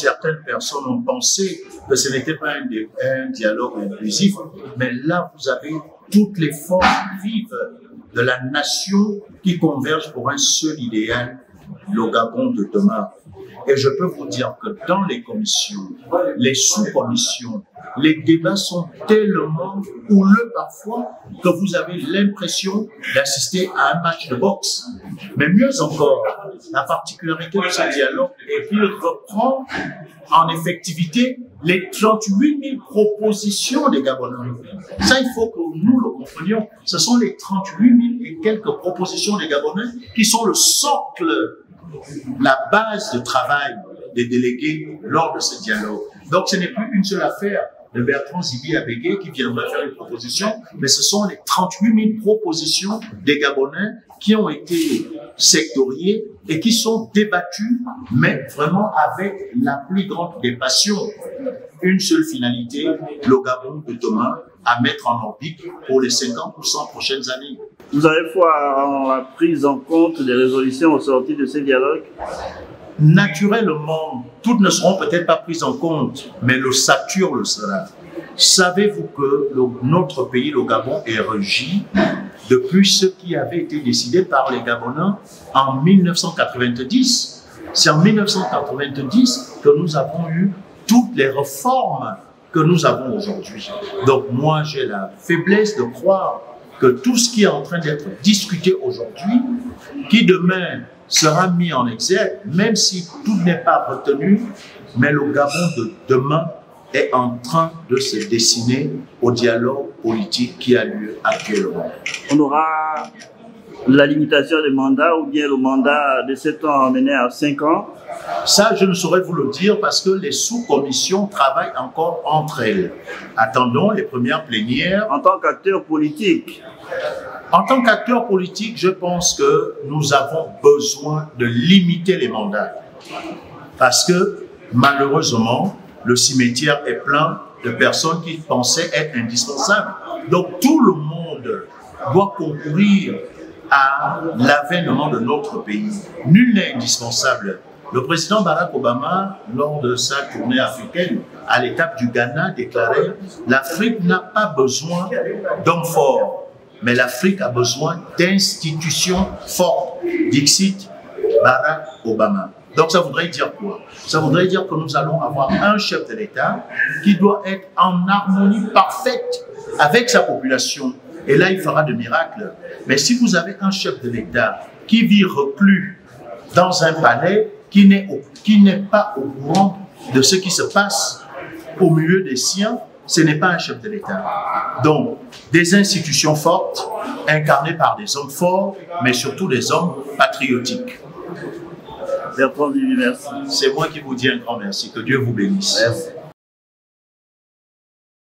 certaines personnes ont pensé que ce n'était pas un dialogue inclusif, mais là, vous avez toutes les forces vives de la nation qui convergent pour un seul idéal, le Gabon de demain. Et je peux vous dire que dans les commissions, les sous-commissions, les débats sont tellement houleux parfois que vous avez l'impression d'assister à un match de boxe. Mais mieux encore, la particularité de ce dialogue est qu'il reprend en effectivité les 38 000 propositions des Gabonais. Ça, il faut que nous le comprenions. Ce sont les 38 000 et quelques propositions des Gabonais qui sont le socle, la base de travail des délégués lors de ce dialogue. Donc, ce n'est plus une seule affaire de Bertrand Zibi Abégué qui viendrait faire une proposition, mais ce sont les 38 000 propositions des Gabonais qui ont été sectoriées et qui sont débattues, mais vraiment avec la plus grande des passions. Une seule finalité, le Gabon de demain à mettre en orbite pour les 50 ou 100 prochaines années. Vous avez foi en la prise en compte des résolutions au sortir de ces dialogues? Naturellement, toutes ne seront peut-être pas prises en compte, mais le Satur le sera. Savez-vous que notre pays, le Gabon, est régi depuis ce qui avait été décidé par les Gabonais en 1990? C'est en 1990 que nous avons eu toutes les réformes que nous avons aujourd'hui. Donc moi, j'ai la faiblesse de croire que tout ce qui est en train d'être discuté aujourd'hui, qui demain sera mis en exergue, même si tout n'est pas retenu, mais le Gabon de demain est en train de se dessiner au dialogue politique qui a lieu actuellement. On aura la limitation des mandats ou bien le mandat de 7 ans mené à 5 ans? Ça, je ne saurais vous le dire parce que les sous-commissions travaillent encore entre elles. Attendons les premières plénières. En tant qu'acteur politique? En tant qu'acteur politique, je pense que nous avons besoin de limiter les mandats. Parce que, malheureusement, le cimetière est plein de personnes qui pensaient être indispensables. Donc, tout le monde doit concourir à l'avènement de notre pays. Nul n'est indispensable. Le président Barack Obama, lors de sa tournée africaine, à l'étape du Ghana, déclarait « L'Afrique n'a pas besoin d'hommes forts, mais l'Afrique a besoin d'institutions fortes. » Dixit Barack Obama. Donc ça voudrait dire quoi? Ça voudrait dire que nous allons avoir un chef de l'État qui doit être en harmonie parfaite avec sa population. Et là, il fera de miracles. Mais si vous avez un chef de l'État qui vit reclus dans un palais, qui n'est pas au courant de ce qui se passe au milieu des siens, ce n'est pas un chef de l'État. Donc, des institutions fortes, incarnées par des hommes forts, mais surtout des hommes patriotiques. Bertrand Zibi, merci. C'est moi qui vous dis un grand merci. Que Dieu vous bénisse. Merci.